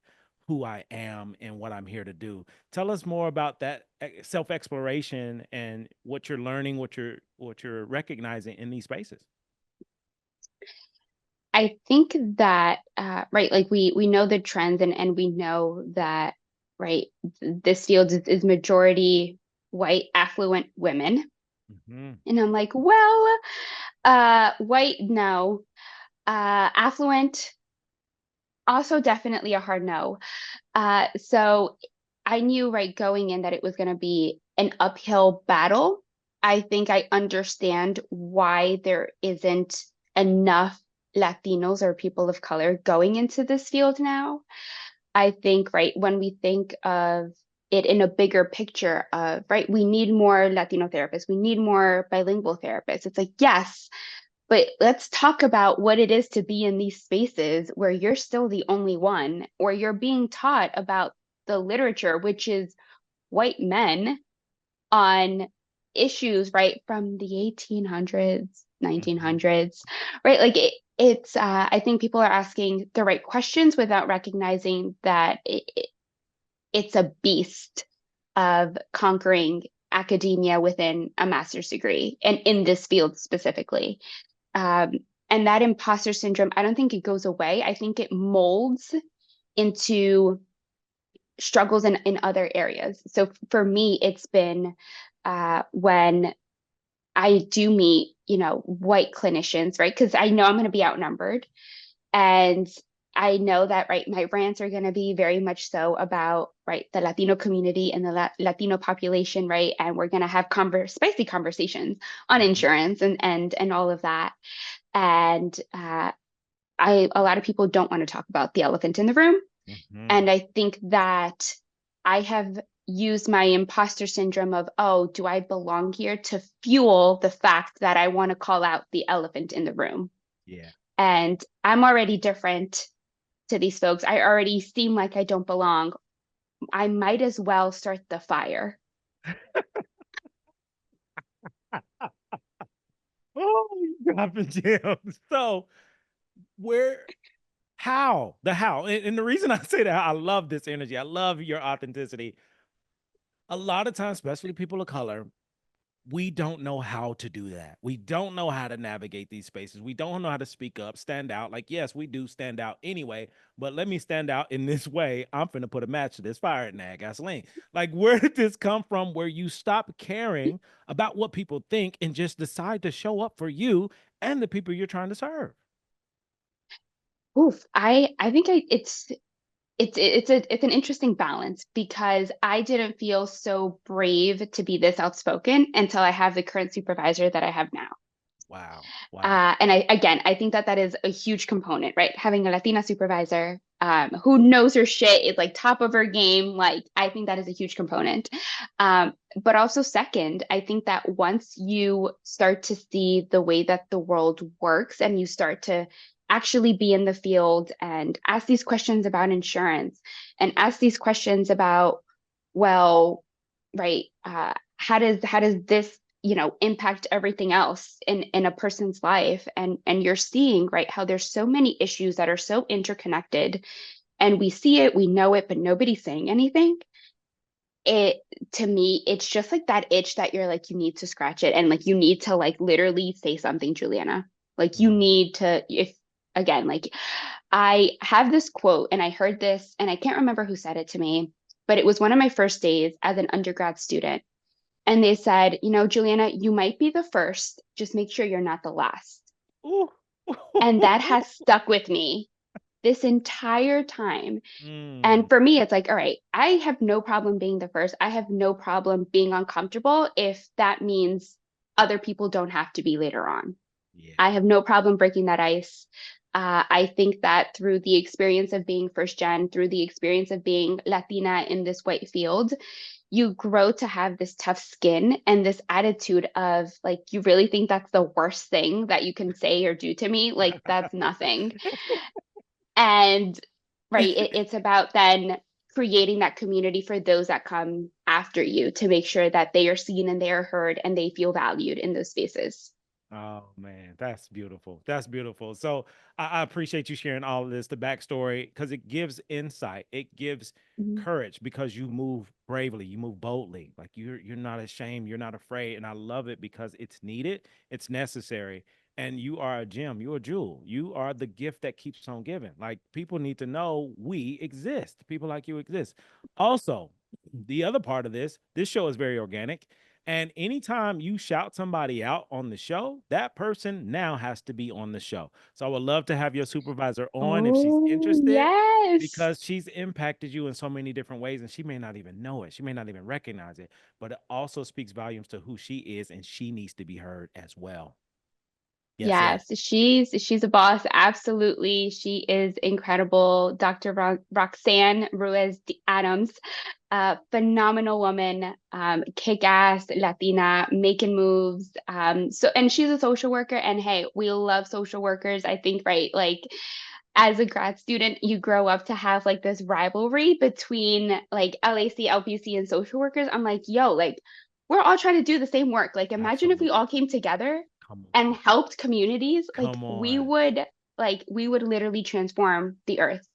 who I am and what I'm here to do? Tell us more about that self-exploration and what you're learning, what you're recognizing in these spaces. I think that right, like we know the trends and we know that right, this field is majority white affluent women. Mm-hmm. And I'm like, well, white, no. Affluent, also definitely a hard no. So I knew right going in that it was going to be an uphill battle. I think I understand why there isn't enough Latinos or people of color going into this field now. I think, right, when we think of it in a bigger picture of, right, we need more Latino therapists, we need more bilingual therapists. It's like, yes, but let's talk about what it is to be in these spaces where you're still the only one, or you're being taught about the literature, which is white men on issues, right, from the 1800s, Mm-hmm. 1900s, right? Like I think people are asking the right questions without recognizing that it's a beast of conquering academia within a master's degree and in this field specifically. Um, and that imposter syndrome, I don't think it goes away. I think it molds into struggles in other areas. So for me, it's been when I do meet, white clinicians, right? Because I know I'm going to be outnumbered. And I know that, right, my rants are going to be very much so about, right, the Latino community and the Latino population, right? And we're going to have spicy conversations on Mm-hmm. insurance and all of that. And a lot of people don't want to talk about the elephant in the room. Mm-hmm. And I think that I have used my imposter syndrome of, oh, do I belong here, to fuel the fact that I want to call out the elephant in the room. Yeah. And I'm already different to these folks. I already seem like I don't belong. I might as well start the fire. Oh, you dropping gems. So where how? The how. And the reason I say that, I love this energy. I love your authenticity. A lot of times, especially people of color, we don't know how to do that. We don't know how to navigate these spaces. We don't know how to speak up, stand out. Like, yes, we do stand out anyway, but let me stand out in this way. I'm finna put a match to this fire and that gasoline. Like, where did this come from where you stop caring about what people think and just decide to show up for you and the people you're trying to serve? Oof, I think it's it's an interesting balance because I didn't feel so brave to be this outspoken until I have the current supervisor that I have now. Wow. Wow. And I think that that is a huge component, right? Having a Latina supervisor who knows her shit, is like top of her game. Like, I think that is a huge component. But also, second, I think that once you start to see the way that the world works and you start to actually be in the field and ask these questions about insurance and ask these questions about, well, right, how does this impact everything else in a person's life, and you're seeing, right, how there's so many issues that are so interconnected, and we see it, we know it, but nobody's saying anything. It To me, it's just like that itch that you're like, you need to scratch it, and like you need to like literally say something, Juliana. Like, you Mm. need to, if again, like, I have this quote and I heard this and I can't remember who said it to me, but it was one of my first days as an undergrad student. And they said, Juliana, you might be the first, just make sure you're not the last. Ooh. And that has stuck with me this entire time. And Mm. for me, it's like, all right, I have no problem being the first. I have no problem being uncomfortable if that means other people don't have to be later on. Yeah. I have no problem breaking that ice. I think that through the experience of being first gen, through the experience of being Latina in this white field, you grow to have this tough skin and this attitude of like, you really think that's the worst thing that you can say or do to me? Like, that's nothing. And right, it's about then creating that community for those that come after you to make sure that they are seen and they are heard and they feel valued in those spaces. Oh man, that's beautiful. That's beautiful. So I appreciate you sharing all of this, the backstory, because it gives insight. It gives Mhm. courage because you move bravely, you move boldly. Like you're not ashamed, you're not afraid. And I love it because it's needed, it's necessary. And you are a gem, you're a jewel. You are the gift that keeps on giving. Like people need to know we exist. People like you exist. Also, the other part of this show is very organic. And anytime you shout somebody out on the show, that person now has to be on the show. So I would love to have your supervisor on if she's Oh, interested yes. because she's impacted you in so many different ways and she may not even know it. She may not even recognize it, but it also speaks volumes to who she is and she needs to be heard as well. Yes, yes. Yes, she's a boss. Absolutely. She is incredible. Dr. Roxanne Ruiz Adams, phenomenal woman, kick-ass Latina, making moves. And she's a social worker. And hey, we love social workers. I think, right? Like, as a grad student, you grow up to have like this rivalry between like LAC, LPC, and social workers. I'm like, yo, like, we're all trying to do the same work. Like, imagine if we Absolutely. all came together Come and on. helped communities. Like, Come on. we would literally transform the earth.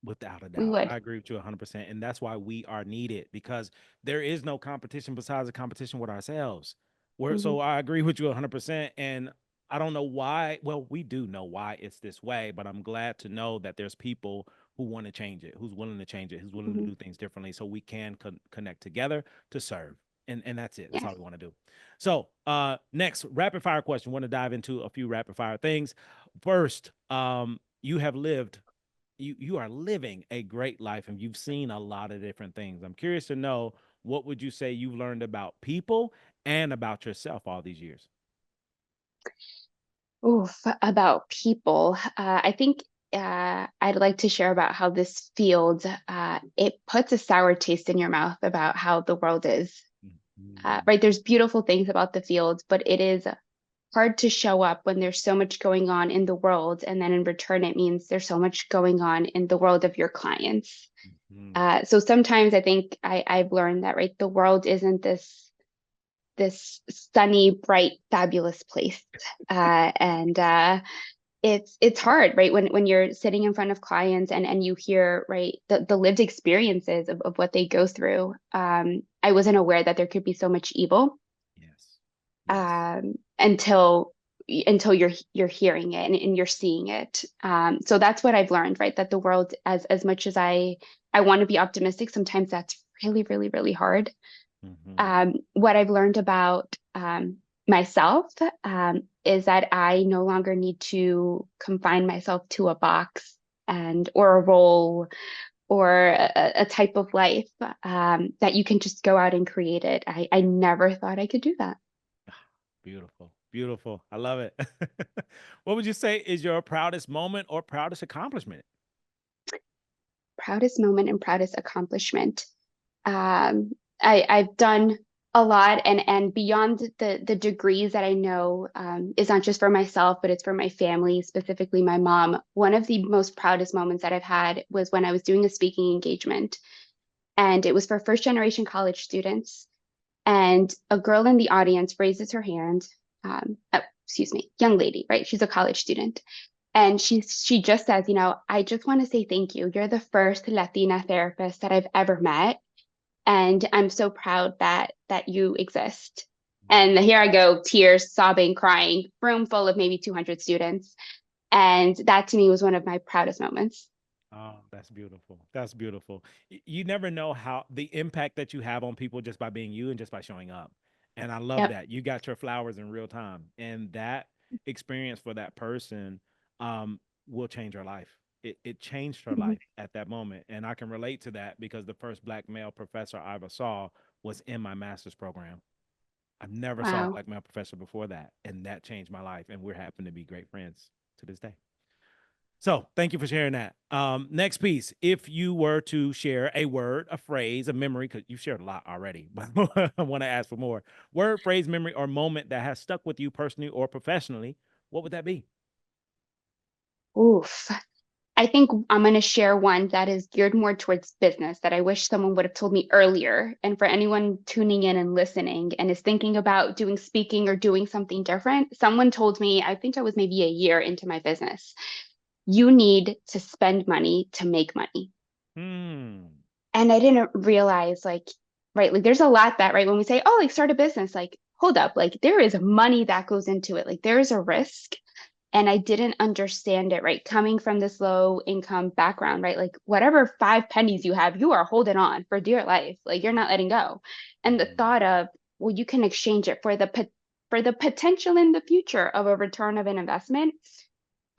Without a We doubt. would. I agree with you 100%. And that's why we are needed because there is no competition besides a competition with ourselves. So Mhm, I agree with you 100%. And I don't know why. Well, we do know why it's this way, but I'm glad to know that there's people who want to change it, who's willing to change it, who's willing to mhm. do things differently so we can connect together to serve. And that's it. That's Yes. all we want to do. So, next rapid fire question. Want to dive into a few rapid fire things. First, you have lived you are living a great life and you've seen a lot of different things. I'm curious to know what would you say you've learned about people and about yourself all these years? Oof, about people. I think I'd like to share about how this field it puts a sour taste in your mouth about how the world is. Mhm. Right, there's beautiful things about the field, but it is hard to show up when there's so much going on in the world, and then in return, it means there's so much going on in the world of your clients. Mhm. So sometimes I think I've learned that, right, the world isn't this sunny, bright, fabulous place, and it's hard, right, when you're sitting in front of clients and you hear, right, the lived experiences of what they go through. I wasn't aware that there could be so much evil Yes. Yes. until you're hearing it and you're seeing it. So that's what I've learned, right? That the world, as much as I want to be optimistic, sometimes that's really, really, really hard. Mhm. What I've learned about myself is that I no longer need to confine myself to a box and or a role or a type of life that you can just go out and create it. I never thought I could do that. Beautiful. Beautiful. I love it. What would you say is your proudest moment or proudest accomplishment? Proudest moment and proudest accomplishment. Um, I've done a lot, and beyond the degrees that I know is not just for myself, but it's for my family, specifically my mom. One of the most proudest moments that I've had was when I was doing a speaking engagement, and it was for first generation college students. And a girl in the audience raises her hand. Excuse me, young lady, right? She's a college student. And she just says, I just want to say thank you. You're the first Latina therapist that I've ever met, and I'm so proud that you exist. And here I go, tears, sobbing, crying, room full of maybe 200 students. And that to me was one of my proudest moments. Oh, that's beautiful. That's beautiful. You never know how the impact that you have on people just by being you and just by showing up. And I love Yep. that. You got your flowers in real time. And that experience for that person will change her life. It changed her Mhm. life at that moment. And I can relate to that because the first black male professor I ever saw was in my master's program. I've never saw a Wow. black male professor before that. And that changed my life. And we're happen to be great friends to this day. So thank you for sharing that. Next piece, if you were to share a word, a phrase, a memory, because you shared a lot already, but I want to ask for more word, phrase, memory, or moment that has stuck with you personally or professionally, what would that be? Oof. I think I'm going to share one that is geared more towards business that I wish someone would have told me earlier. And for anyone tuning in and listening and is thinking about doing speaking or doing something different, someone told me, I think I was maybe a year into my business, you need to spend money to make money. Hmm. And I didn't realize, like, right, like there's a lot that, right, when we say, oh, like start a business, like, hold up, like there is money that goes into it. Like there is a risk, and I didn't understand it, right? Coming from this low income background, right? Like whatever 5 pennies you have, you are holding on for dear life. Like you're not letting go. And the Mhm. thought of, well, you can exchange it for the potential in the future of a return of an investment.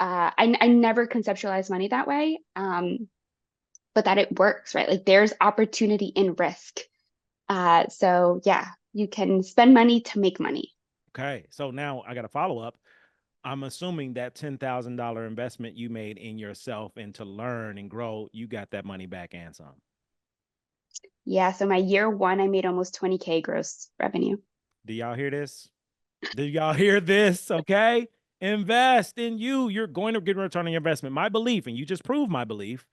I never conceptualized money that way, but that it works, right? Like there's opportunity in risk. So yeah, you can spend money to make money. Okay. So now I got a follow up. I'm assuming that $10,000 investment you made in yourself and to learn and grow, you got that money back and some. Yeah, so my year one, I made almost 20K gross revenue. Do y'all hear this? Do y'all hear this? Okay. Invest in you. You're going to get a return on your investment. My belief, and you just proved my belief,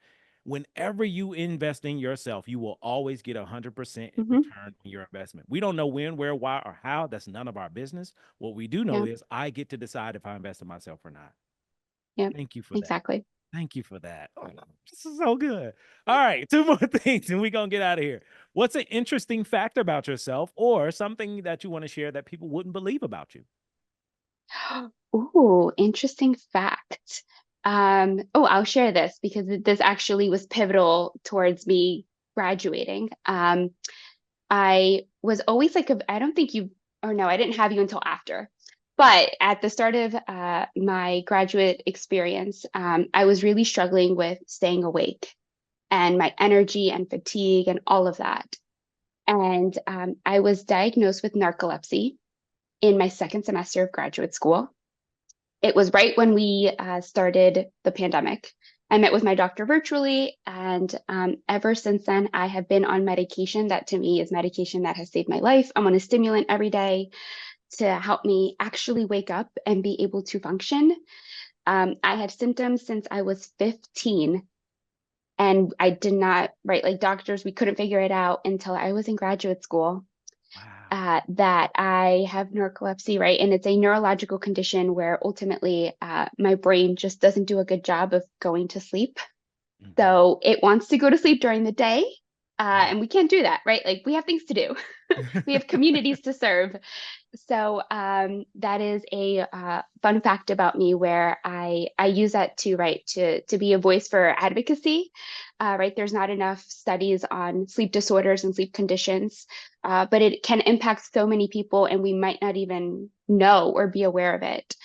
whenever you invest in yourself, you will always get 100% Hmm. return on your investment. We don't know when, where, why, or how. That's none of our business. What we do know Yeah, is I get to decide if I invest in myself or not. yeah, Thank you for that. exactly. Thank you for that. Oh, this is so good. All right, two more things and we're going to get out of here. What's an interesting fact about yourself or something that you want to share that people wouldn't believe about you? Ooh, interesting fact. I'll share this because this actually was pivotal towards me graduating. I was always like, I don't think you, or no, I didn't have you until after. But at the start of my graduate experience, I was really struggling with staying awake and my energy and fatigue and all of that. And I was diagnosed with narcolepsy in my second semester of graduate school. It was right when we started the pandemic. I met with my doctor virtually, and ever since then, I have been on medication that to me is medication that has saved my life. I'm on a stimulant every day to help me actually wake up and be able to function. I had symptoms since I was 15, and I did not, right, like doctors, we couldn't figure it out until I was in graduate school Wow. that I have narcolepsy, right? And it's a neurological condition where ultimately my brain just doesn't do a good job of going to sleep. Mhm. So it wants to go to sleep during the day. Wow. And we can't do that, right? Like we have things to do. We have communities to serve. So that is a fun fact about me where I use that to right to be a voice for advocacy. Right, there's not enough studies on sleep disorders and sleep conditions, but it can impact so many people, and we might not even know or be aware of it.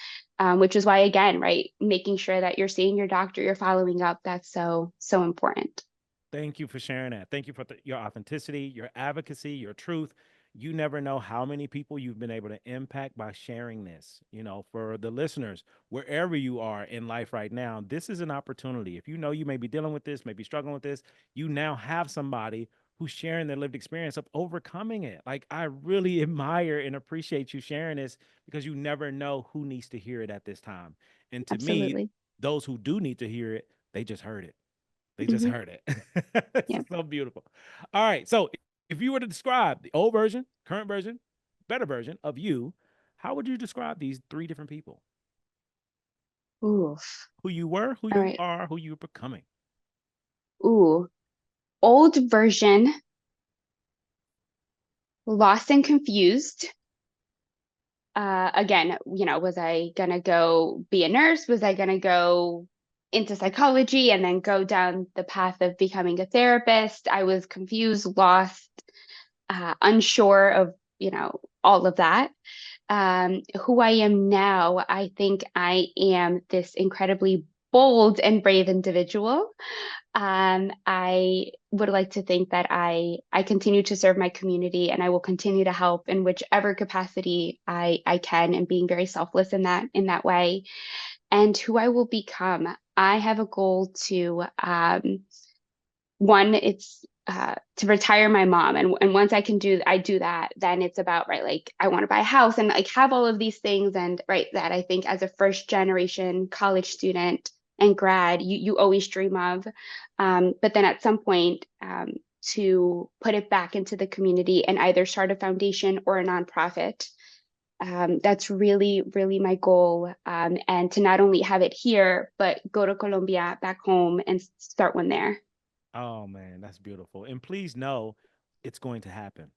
Which is why, again, right, making sure that you're seeing your doctor, you're following up. That's so important. Thank you for sharing that. Thank you for your authenticity, your advocacy, your truth. You never know how many people you've been able to impact by sharing this. You know, for the listeners, wherever you are in life right now, this is an opportunity. If you know you may be dealing with this, maybe struggling with this, you now have somebody who's sharing their lived experience of overcoming it. Like, I really admire and appreciate you sharing this because you never know who needs to hear it at this time. And to me, Absolutely. those who do need to hear it, they just heard it. They just Hmm. heard it. It's Yeah. so beautiful. All right. So if you were to describe the old version, current version, better version of you, how would you describe these three different people? Ooh. Who you were, who All you right. are, who you're becoming. Ooh. Old version, lost and confused. Again, was I gonna go be a nurse? Was I gonna go into psychology and then go down the path of becoming a therapist? I was confused, lost, unsure of, all of that. Who I am now, I think I am this incredibly bold and brave individual. I would like to think that I continue to serve my community and I will continue to help in whichever capacity I can, and being very selfless in that way. And who I will become, I have a goal to one, it's to retire my mom, and once I do that, then it's about, right, like I want to buy a house and like have all of these things, and right, that I think as a first generation college student and grad, you always dream of, but then at some point, to put it back into the community and either start a foundation or a nonprofit. That's really, really my goal, and to not only have it here, but go to Colombia back home and start one there. Oh man, that's beautiful. And please know it's going to happen.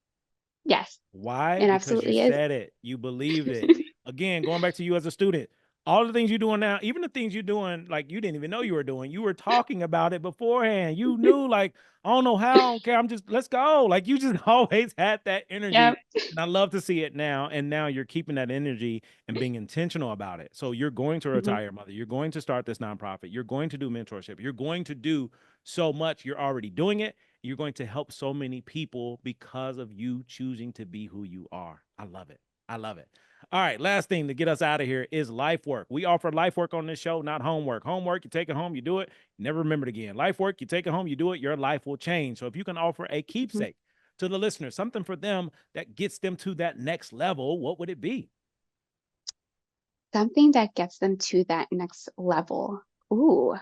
Yes, Why? it Because you absolutely is. said it. You believed it. Again, going back to you as a student, all the things you're doing now, even the things you're doing, like you didn't even know you were doing, you were talking about it beforehand. You knew, like, I don't know how, I don't care. I'm just, let's go. Like, you just always had that energy. Yep. And I love to see it now. And now you're keeping that energy and being intentional about it. So you're going to Hmm. retire, mother. You're going to start this nonprofit. You're going to do mentorship. You're going to do so much. You're already doing it. You're going to help so many people because of you choosing to be who you are. I love it. I love it. All right, last thing to get us out of here is life work. We offer life work on this show, not homework. Homework, you take it home, you do it, you never remember it again. Life work, you take it home, you do it, your life will change. So if you can offer a Hmm. keepsake to the listener, something for them that gets them to that next level, what would it be? Something that gets them to that next level. Ooh,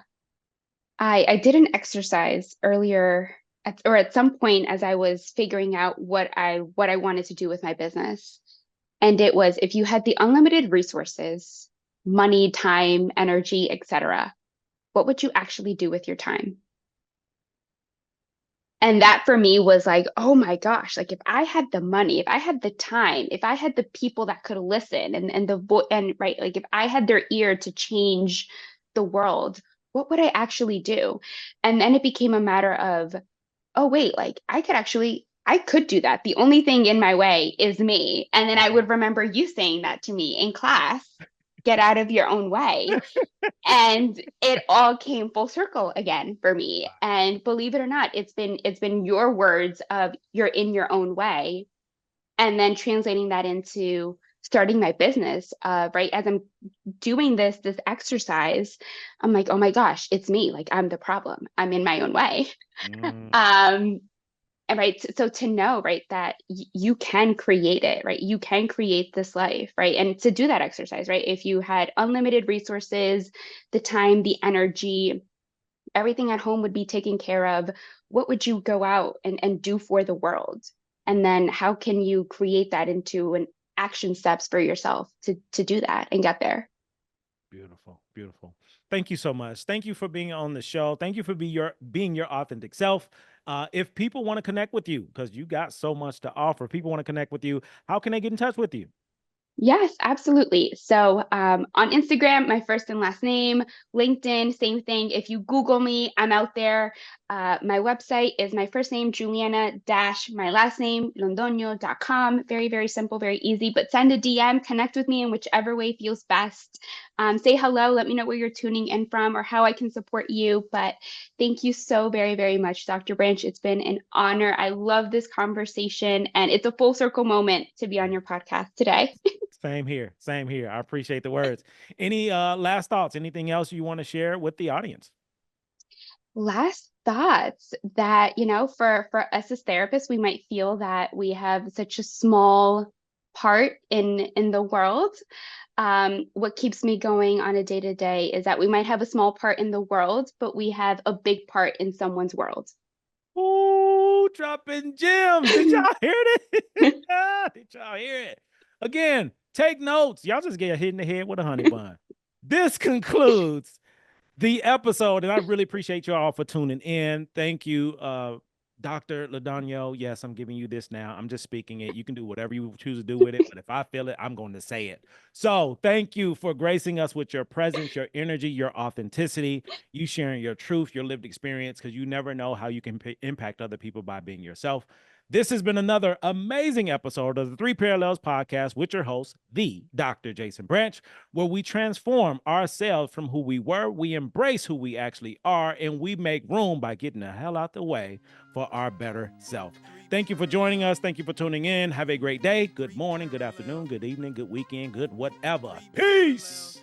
I did an exercise earlier or at some point as I was figuring out what I wanted to do with my business. And it was, if you had the unlimited resources, money, time, energy, etc., what would you actually do with your time? And that for me was like, oh my gosh, like if I had the money, if I had the time, if I had the people that could listen, and and right, like if I had their ear to change the world, what would I actually do? And then it became a matter of, oh wait, like I could do that. The only thing in my way is me. And then I would remember you saying that to me in class, get out of your own way. And it all came full circle again for me. And believe it or not, it's been your words of you're in your own way, and then translating that into starting my business, right as I'm doing this exercise. I'm like, oh my gosh, it's me, like I'm the problem, I'm in my own way. Mm, um and right, so to know, right, that you can create it, right, you can create this life, right, and to do that exercise, right, if you had unlimited resources, the time, the energy, everything at home would be taken care of, what would you go out and do for the world? And then how can you create that into an action steps for yourself to do that and get there? beautiful, beautiful. Thank you so much. Thank you for being on the show. Thank you for being your authentic self. If people want to connect with you, because you got so much to offer, people want to connect with you, how can they get in touch with you? Yes, absolutely. So on Instagram, my first and last name, LinkedIn, same thing. If you Google me, I'm out there. My website is my first name, Juliana dash my last name, Londono.com. Very, very simple, very easy. But send a DM, connect with me in whichever way feels best. Say hello, let me know where you're tuning in from or how I can support you. But thank you so very, very much, Dr. Branch. It's been an honor. I love this conversation, and it's a full circle moment to be on your podcast today. Same here. Same here. I appreciate the words. Any last thoughts? Anything else you want to share with the audience? Last thoughts that, for us as therapists, we might feel that we have such a small part in the world. What keeps me going on a day to day is that we might have a small part in the world, but we have a big part in someone's world. Oh, dropping gems. Did y'all hear it? Did y'all hear it? Again, take notes. Y'all just get hit in the head with a honey bun. This concludes the episode, and I really appreciate you all for tuning in. Thank you, Dr. Londono. Yes, I'm giving you this now. I'm just speaking it. You can do whatever you choose to do with it, but if I feel it, I'm going to say it. So thank you for gracing us with your presence, your energy, your authenticity, you sharing your truth, your lived experience, because you never know how you can impact other people by being yourself. This has been another amazing episode of the Three Parallels Podcast with your host, the Dr. Jason Branch, where we transform ourselves from who we were, we embrace who we actually are, and we make room by getting the hell out the way for our better self. Thank you for joining us. Thank you for tuning in. Have a great day. Good morning, good afternoon, good evening, good weekend, good whatever. Peace.